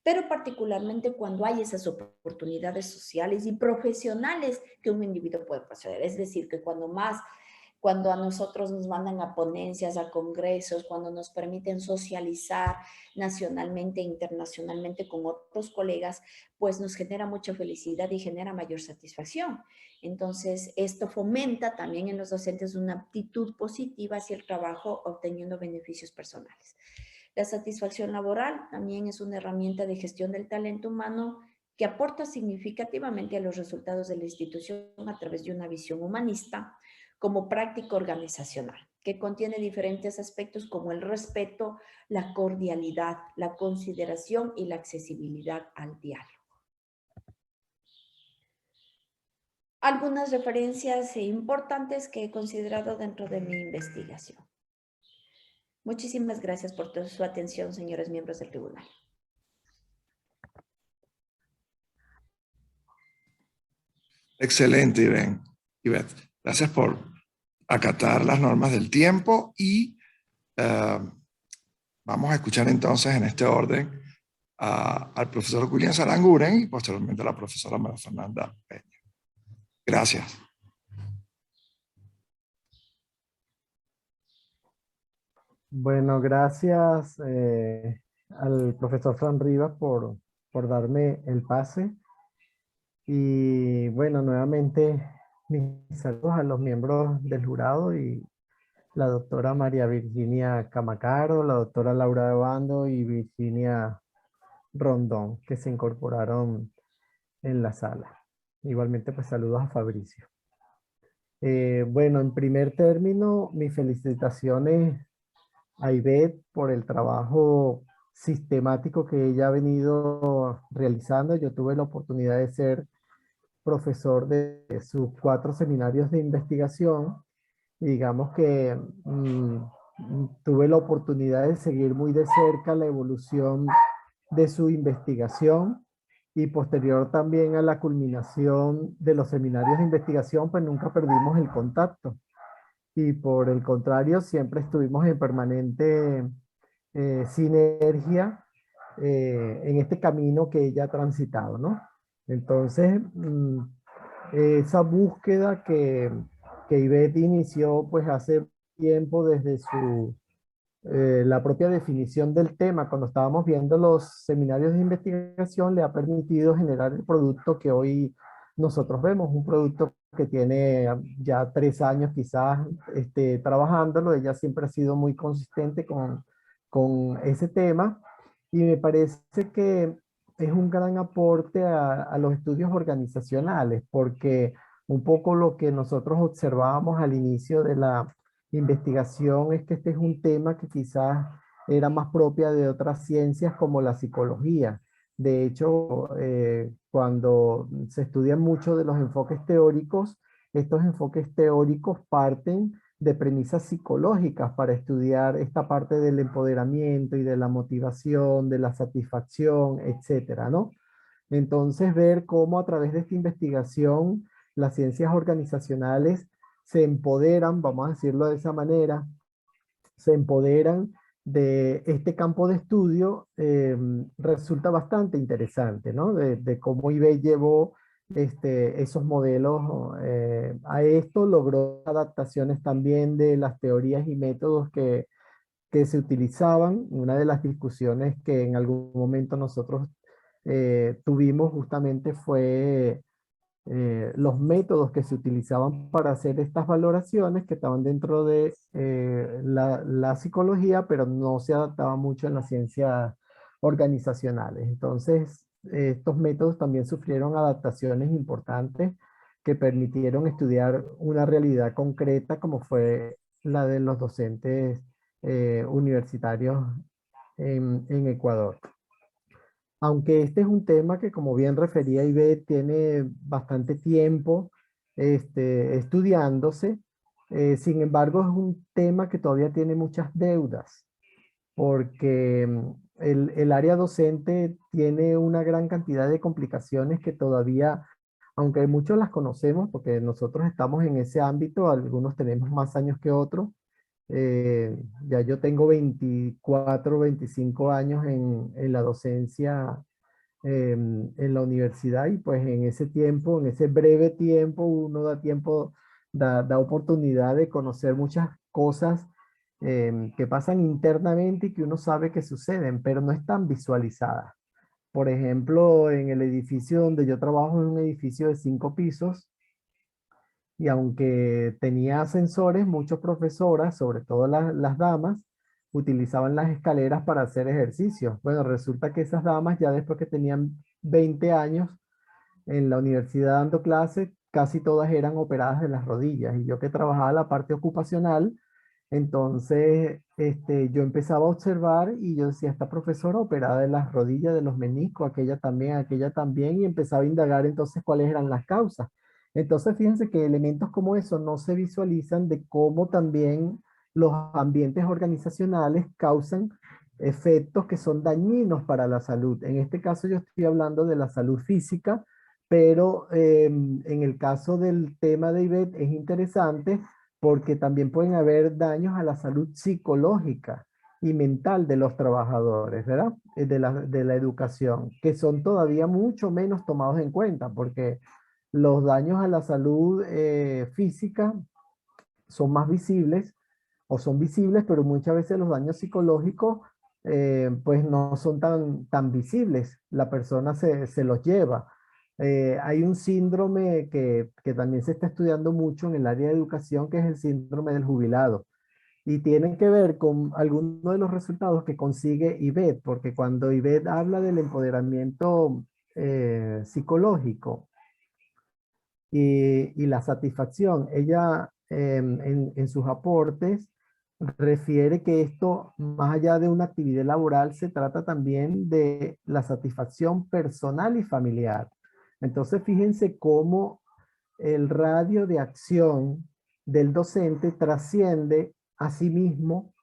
pero particularmente cuando hay esas oportunidades sociales y profesionales que un individuo puede poseer. Es decir, que cuando a nosotros nos mandan a ponencias, a congresos, cuando nos permiten socializar nacionalmente e internacionalmente con otros colegas, pues nos genera mucha felicidad y genera mayor satisfacción. Entonces, esto fomenta también en los docentes una actitud positiva hacia el trabajo, obteniendo beneficios personales. La satisfacción laboral también es una herramienta de gestión del talento humano que aporta significativamente a los resultados de la institución a través de una visión humanista como práctica organizacional, que contiene diferentes aspectos como el respeto, la cordialidad, la consideración y la accesibilidad al diálogo. Algunas referencias importantes que he considerado dentro de mi investigación. Muchísimas gracias por toda su atención, señores miembros del tribunal. Excelente, Ivette. Gracias por acatar las normas del tiempo y vamos a escuchar entonces en este orden al profesor William Saranguren y posteriormente a la profesora María Fernanda Peña. Gracias. Bueno, gracias al profesor Fran Rivas por darme el pase. Y bueno, nuevamente mis saludos a los miembros del jurado y la doctora María Virginia Camacaro, la doctora Laura de Bando y Virginia Rondón, que se incorporaron en la sala. Igualmente, pues saludos a Fabricio. Bueno, en primer término, mis felicitaciones a Ivette por el trabajo sistemático que ella ha venido realizando. Yo tuve la oportunidad de ser profesor de sus 4 seminarios de investigación. Y digamos que tuve la oportunidad de seguir muy de cerca la evolución de su investigación y posterior también a la culminación de los seminarios de investigación, pues nunca perdimos el contacto. Y por el contrario, siempre estuvimos en permanente sinergia en este camino que ella ha transitado, ¿no? Entonces, esa búsqueda que Ivette inició pues hace tiempo desde la propia definición del tema, cuando estábamos viendo los seminarios de investigación, le ha permitido generar el producto que hoy nosotros vemos, un producto que tiene ya 3 años quizás trabajándolo. Ella siempre ha sido muy consistente con ese tema y me parece que es un gran aporte a los estudios organizacionales, porque un poco lo que nosotros observábamos al inicio de la investigación es que este es un tema que quizás era más propia de otras ciencias como la psicología. De hecho, cuando se estudian mucho de los enfoques teóricos, estos enfoques teóricos parten de premisas psicológicas para estudiar esta parte del empoderamiento y de la motivación, de la satisfacción, etcétera, ¿no? Entonces, ver cómo a través de esta investigación las ciencias organizacionales se empoderan, vamos a decirlo de esa manera, se empoderan de este campo de estudio, resulta bastante interesante, ¿no? De cómo eBay llevó esos modelos a esto, logró adaptaciones también de las teorías y métodos que se utilizaban. Una de las discusiones que en algún momento nosotros tuvimos justamente fue los métodos que se utilizaban para hacer estas valoraciones que estaban dentro de la psicología, pero no se adaptaban mucho en las ciencias organizacionales. Entonces, estos métodos también sufrieron adaptaciones importantes que permitieron estudiar una realidad concreta como fue la de los docentes universitarios en Ecuador. Aunque este es un tema que, como bien refería Ivette, tiene bastante tiempo estudiándose, sin embargo es un tema que todavía tiene muchas deudas. porque el área docente tiene una gran cantidad de complicaciones que todavía, aunque muchos las conocemos, porque nosotros estamos en ese ámbito, algunos tenemos más años que otros. Ya yo tengo 24, 25 años en la docencia en la universidad, y pues en ese tiempo, en ese breve tiempo, uno da tiempo, da oportunidad de conocer muchas cosas que pasan internamente y que uno sabe que suceden, pero no están visualizadas. Por ejemplo, en el edificio donde yo trabajo, es un edificio de 5 pisos, y aunque tenía ascensores, muchas profesoras, sobre todo las damas, utilizaban las escaleras para hacer ejercicios. Bueno, resulta que esas damas, ya después que tenían 20 años en la universidad dando clases, casi todas eran operadas de las rodillas. Y yo, que trabajaba la parte ocupacional, entonces yo empezaba a observar y yo decía: esta profesora operada de las rodillas, de los meniscos, aquella también, y empezaba a indagar entonces cuáles eran las causas. Entonces fíjense que elementos como eso no se visualizan, de cómo también los ambientes organizacionales causan efectos que son dañinos para la salud. En este caso yo estoy hablando de la salud física, pero en el caso del tema de Ivette es interesante porque también pueden haber daños a la salud psicológica y mental de los trabajadores, ¿verdad? De la educación, que son todavía mucho menos tomados en cuenta, porque los daños a la salud física son más visibles, o son visibles, pero muchas veces los daños psicológicos pues no son tan visibles. La persona se los lleva. Hay un síndrome que también se está estudiando mucho en el área de educación, que es el síndrome del jubilado. Y tiene que ver con algunos de los resultados que consigue Ivette, porque cuando Ivette habla del empoderamiento psicológico y la satisfacción, ella en sus aportes refiere que esto, más allá de una actividad laboral, se trata también de la satisfacción personal y familiar. Entonces, fíjense cómo el radio de acción del docente trasciende a sí mismo,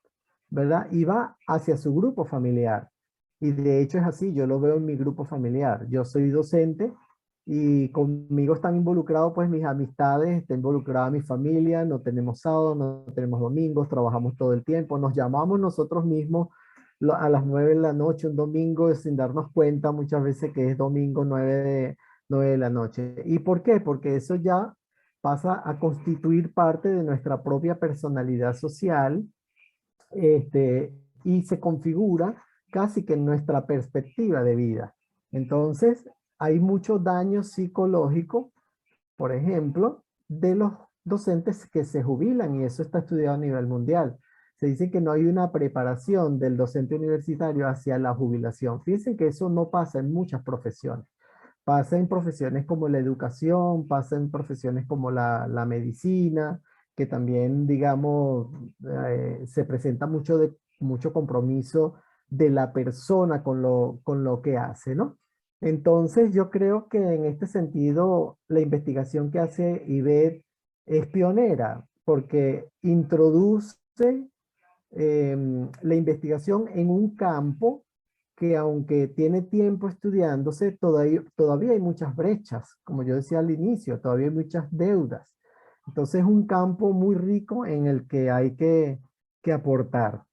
¿verdad? Y va hacia su grupo familiar. Y de hecho es así, yo lo veo en mi grupo familiar. Yo soy docente y conmigo están involucrados pues mis amistades, está involucrada mi familia, no tenemos sábado, no tenemos domingos, trabajamos todo el tiempo, nos llamamos nosotros mismos a las 9 de la noche un domingo sin darnos cuenta muchas veces que es domingo 9 de la noche. ¿Y por qué? Porque eso ya pasa a constituir parte de nuestra propia personalidad social, y se configura casi que en nuestra perspectiva de vida. Entonces, hay mucho daño psicológico, por ejemplo, de los docentes que se jubilan, y eso está estudiado a nivel mundial. Se dice que no hay una preparación del docente universitario hacia la jubilación. Fíjense que eso no pasa en muchas profesiones. Pasa en profesiones como la educación, pasa en profesiones como la medicina, que también, digamos, se presenta mucho compromiso de la persona con lo que hace, ¿no? Entonces, yo creo que en este sentido, la investigación que hace Ivette es pionera, porque introduce la investigación en un campo que, aunque tiene tiempo estudiándose, todavía hay muchas brechas, como yo decía al inicio, todavía hay muchas deudas. Entonces es un campo muy rico en el que hay que aportar.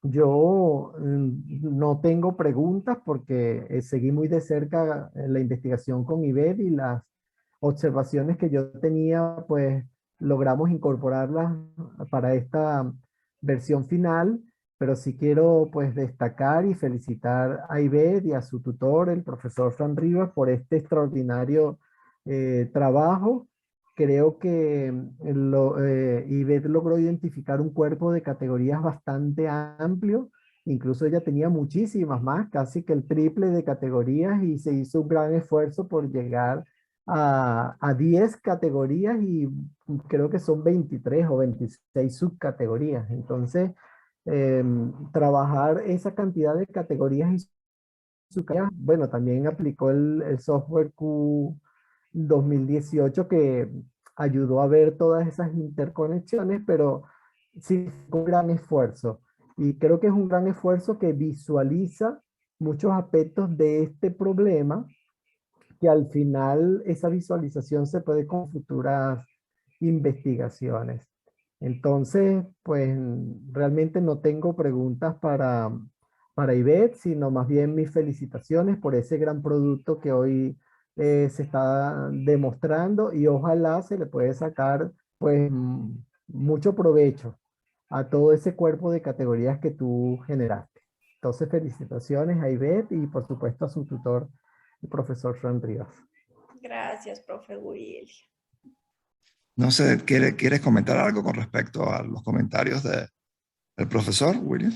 Yo no tengo preguntas porque seguí muy de cerca la investigación con Ivette, y las observaciones que yo tenía, pues logramos incorporarlas para esta versión final, pero sí quiero pues destacar y felicitar a Ivette y a su tutor, el profesor Fran Rivas, por este extraordinario trabajo. Creo que Ivette logró identificar un cuerpo de categorías bastante amplio. Incluso ella tenía muchísimas más, casi que el triple de categorías, y se hizo un gran esfuerzo por llegar a 10 categorías, y creo que son 23 o 26 subcategorías. Entonces, trabajar esa cantidad de categorías y bueno, también aplicó el software Q 2018, que ayudó a ver todas esas interconexiones, pero sí fue un gran esfuerzo. Y creo que es un gran esfuerzo que visualiza muchos aspectos de este problema, que al final esa visualización se puede con futuras investigaciones. Entonces, pues realmente no tengo preguntas para Ivette, sino más bien mis felicitaciones por ese gran producto que hoy se está demostrando, y ojalá se le puede sacar pues mucho provecho a todo ese cuerpo de categorías que tú generaste. Entonces, felicitaciones a Ivette y por supuesto a su tutor, el profesor Fran Rivas. Gracias, profe William. No sé, ¿quieres comentar algo con respecto a los comentarios del profesor William?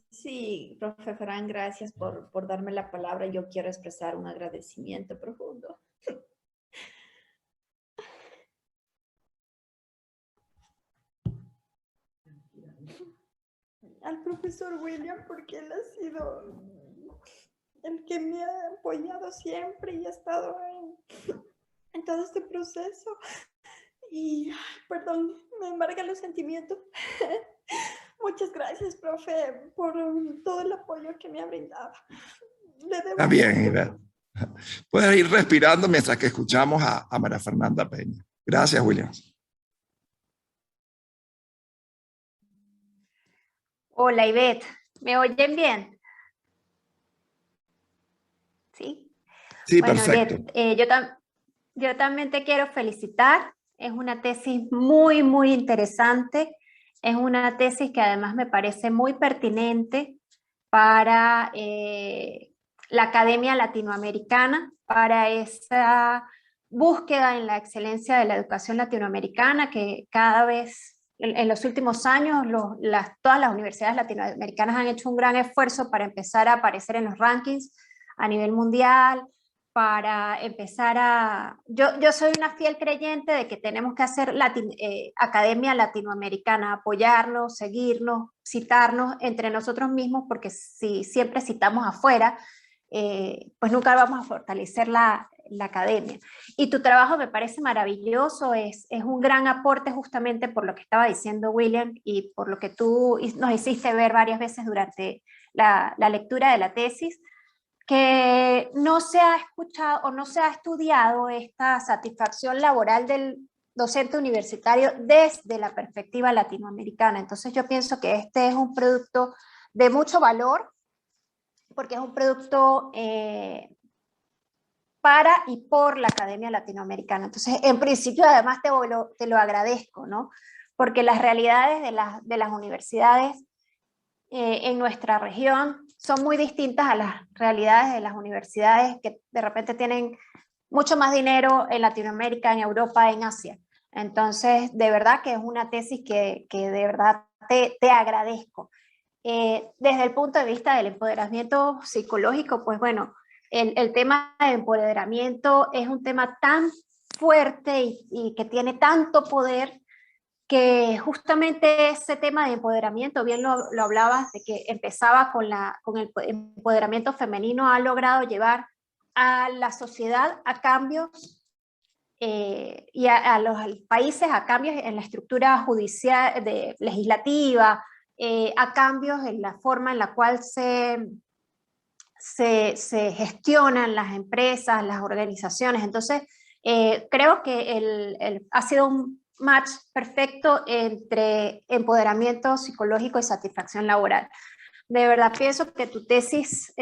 Sí, profe Fran, gracias por darme la palabra. Yo quiero expresar un agradecimiento profundo. Al profesor William, porque él ha sido el que me ha apoyado siempre y ha estado en todo este proceso. Y, perdón, me embargan los sentimientos. Muchas gracias, profe, por todo el apoyo que me ha brindado. Está bien, Ivette. Puedes ir respirando mientras que escuchamos a María Fernanda Peña. Gracias, William. Hola, Ivette. ¿Me oyen bien? ¿Sí? Sí, Bueno, perfecto. Ivette, yo también te quiero felicitar. Es una tesis muy, muy interesante. Es una tesis que además me parece muy pertinente para la Academia Latinoamericana, para esa búsqueda en la excelencia de la educación latinoamericana, que cada vez, en los últimos años, todas las universidades latinoamericanas han hecho un gran esfuerzo para empezar a aparecer en los rankings a nivel mundial, para empezar a... Yo soy una fiel creyente de que tenemos que hacer Academia Latinoamericana, apoyarnos, seguirnos, citarnos entre nosotros mismos, porque si siempre citamos afuera, pues nunca vamos a fortalecer la academia. Y tu trabajo me parece maravilloso, es un gran aporte justamente por lo que estaba diciendo William y por lo que tú nos hiciste ver varias veces durante la lectura de la tesis, que no se ha escuchado o no se ha estudiado esta satisfacción laboral del docente universitario desde la perspectiva latinoamericana. Entonces yo pienso que este es un producto de mucho valor, porque es un producto para y por la Academia Latinoamericana. Entonces, en principio, además te lo agradezco, ¿no? Porque las realidades de las universidades en nuestra región son muy distintas a las realidades de las universidades que de repente tienen mucho más dinero en Latinoamérica, en Europa, en Asia. Entonces, de verdad que es una tesis que de verdad te agradezco. Desde el punto de vista del empoderamiento psicológico, pues bueno, el tema de empoderamiento es un tema tan fuerte y que tiene tanto poder, que justamente ese tema de empoderamiento, bien lo hablabas, de que empezaba con el empoderamiento femenino, ha logrado llevar a la sociedad a cambios y a los países a cambios en la estructura judicial, legislativa, a cambios en la forma en la cual se gestionan las empresas, las organizaciones. Entonces, creo que ha sido un match perfecto entre empoderamiento psicológico y satisfacción laboral. De verdad pienso que tu tesis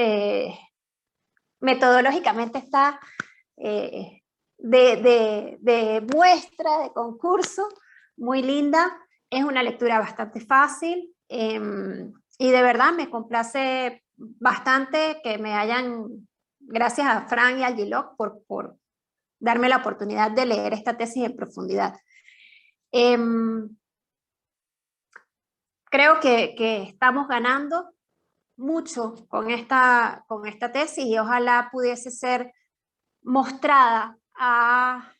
metodológicamente está de muestra, de concurso, muy linda. Es una lectura bastante fácil y de verdad me complace bastante que me hayan, gracias a Fran y a Giloc por darme la oportunidad de leer esta tesis en profundidad. Creo que estamos ganando mucho con esta tesis y ojalá pudiese ser mostrada a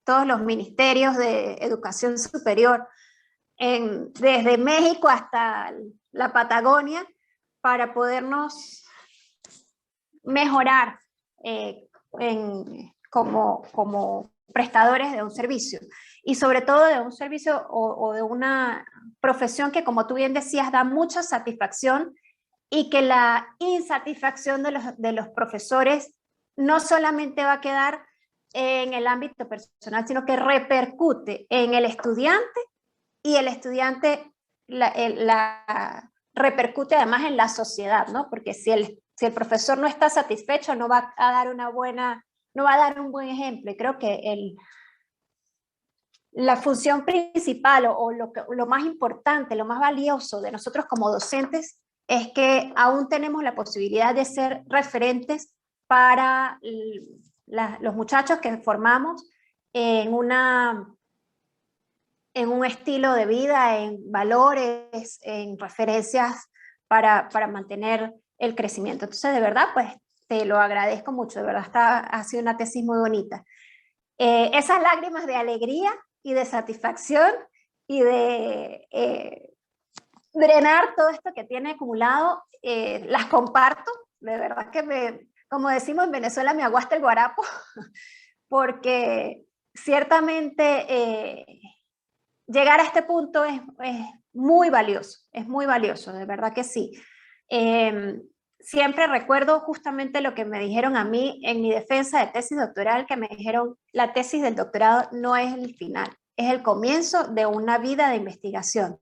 todos los ministerios de educación superior, desde México hasta la Patagonia, para podernos mejorar como prestadores de un servicio, y sobre todo de un servicio o de una profesión que, como tú bien decías, da mucha satisfacción, y que la insatisfacción de los profesores no solamente va a quedar en el ámbito personal, sino que repercute en el estudiante, y el estudiante repercute además en la sociedad, ¿no? Porque si el profesor no está satisfecho, no va a dar no va a dar un buen ejemplo. Y creo que la función principal o lo más importante, lo más valioso de nosotros como docentes es que aún tenemos la posibilidad de ser referentes para los muchachos que formamos en un estilo de vida, en valores, en referencias para mantener el crecimiento. Entonces, de verdad, pues te lo agradezco mucho, de verdad ha sido una tesis muy bonita. Esas lágrimas de alegría y de satisfacción y de drenar todo esto que tiene acumulado, las comparto, de verdad que como decimos en Venezuela, me aguasta el guarapo, porque ciertamente llegar a este punto es muy valioso, de verdad que sí. Siempre recuerdo justamente lo que me dijeron a mí en mi defensa de tesis doctoral, que me dijeron, la tesis del doctorado no es el final, es el comienzo de una vida de investigación.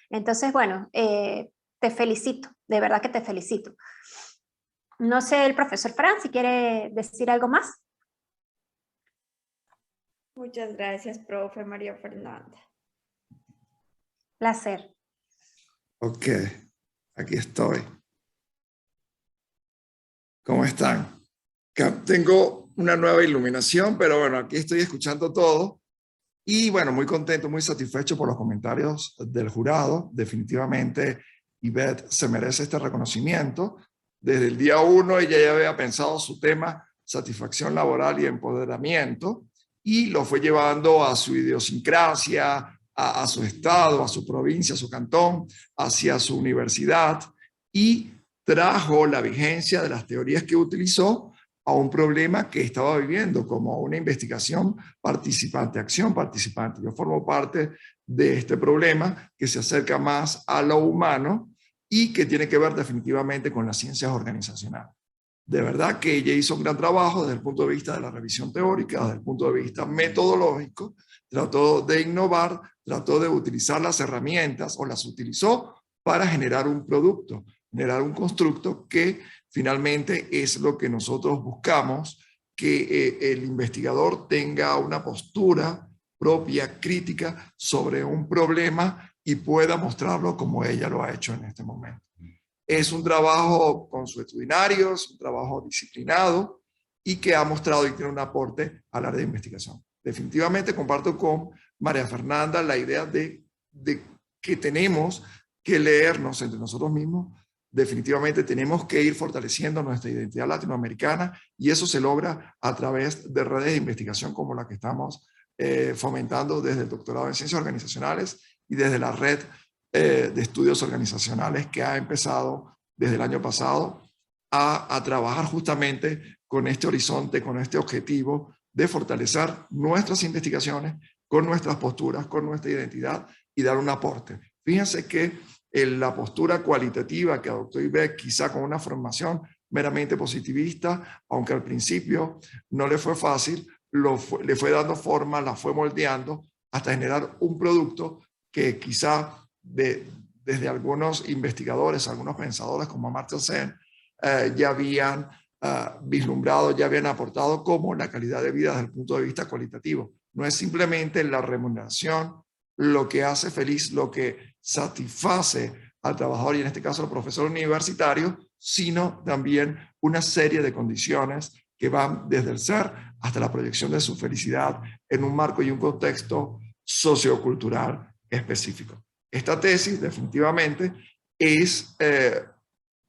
Entonces, bueno, te felicito, de verdad que te felicito. No sé, el profesor Fran, si quiere decir algo más. Muchas gracias, profe María Fernanda. Placer. Ok, aquí estoy. ¿Cómo están? Tengo una nueva iluminación, pero bueno, aquí estoy escuchando todo. Y bueno, muy contento, muy satisfecho por los comentarios del jurado. Definitivamente, Ivette se merece este reconocimiento. Desde el día 1 ella ya había pensado su tema, satisfacción laboral y empoderamiento, y lo fue llevando a su idiosincrasia, a su estado, a su provincia, a su cantón, hacia su universidad, y trajo la vigencia de las teorías que utilizó a un problema que estaba viviendo como una investigación participante, acción participante. Yo formo parte de este problema que se acerca más a lo humano y que tiene que ver definitivamente con las ciencias organizacionales. De verdad que ella hizo un gran trabajo desde el punto de vista de la revisión teórica, desde el punto de vista metodológico, trató de innovar, trató de utilizar las herramientas o las utilizó para generar un producto, generar un constructo que finalmente es lo que nosotros buscamos, que el investigador tenga una postura propia, crítica, sobre un problema y pueda mostrarlo como ella lo ha hecho en este momento. Es un trabajo consuetudinario, es un trabajo disciplinado y que ha mostrado y tiene un aporte al área de investigación. Definitivamente comparto con María Fernanda la idea de que tenemos que leernos entre nosotros mismos. Definitivamente tenemos que ir fortaleciendo nuestra identidad latinoamericana y eso se logra a través de redes de investigación como la que estamos fomentando desde el doctorado en ciencias organizacionales y desde la red de estudios organizacionales que ha empezado desde el año pasado a trabajar justamente con este horizonte, con este objetivo de fortalecer nuestras investigaciones con nuestras posturas, con nuestra identidad y dar un aporte. Fíjense que la postura cualitativa que adoptó Ivette, quizá con una formación meramente positivista, aunque al principio no le fue fácil, le fue dando forma, la fue moldeando hasta generar un producto que quizá desde algunos investigadores, algunos pensadores como Amartya Sen, ya habían vislumbrado, ya habían aportado como la calidad de vida desde el punto de vista cualitativo. No es simplemente la remuneración lo que hace feliz, lo que satisface al trabajador y en este caso al profesor universitario, sino también una serie de condiciones que van desde el ser hasta la proyección de su felicidad en un marco y un contexto sociocultural específico. Esta tesis definitivamente es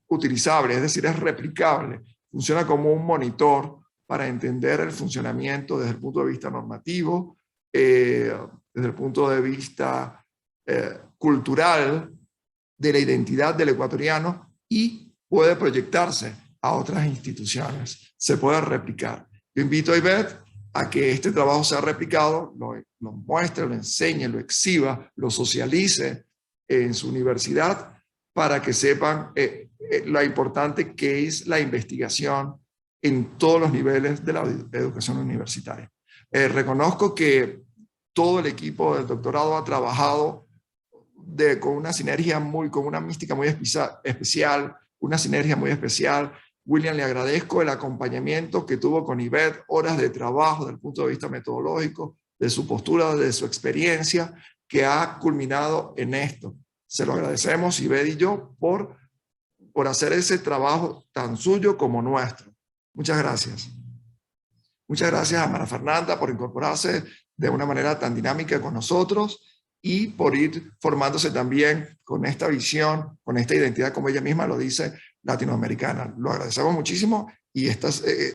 utilizable, es decir, es replicable, funciona como un monitor para entender el funcionamiento desde el punto de vista normativo, desde el punto de vista cultural de la identidad del ecuatoriano y puede proyectarse a otras instituciones, se puede replicar. Yo invito a Ivette a que este trabajo sea replicado, lo muestre, lo enseñe, lo exhiba, lo socialice en su universidad para que sepan lo importante que es la investigación en todos los niveles de la educación universitaria. Reconozco que todo el equipo del doctorado ha trabajado con una sinergia con una mística muy especial, una sinergia muy especial. William, le agradezco el acompañamiento que tuvo con Ivette, horas de trabajo desde el punto de vista metodológico, de su postura, de su experiencia, que ha culminado en esto. Se lo agradecemos, Ivette y yo, por hacer ese trabajo tan suyo como nuestro. Muchas gracias. Muchas gracias a María Fernanda por incorporarse de una manera tan dinámica con nosotros y por ir formándose también con esta visión, con esta identidad, como ella misma lo dice, latinoamericana. Lo agradecemos muchísimo y estas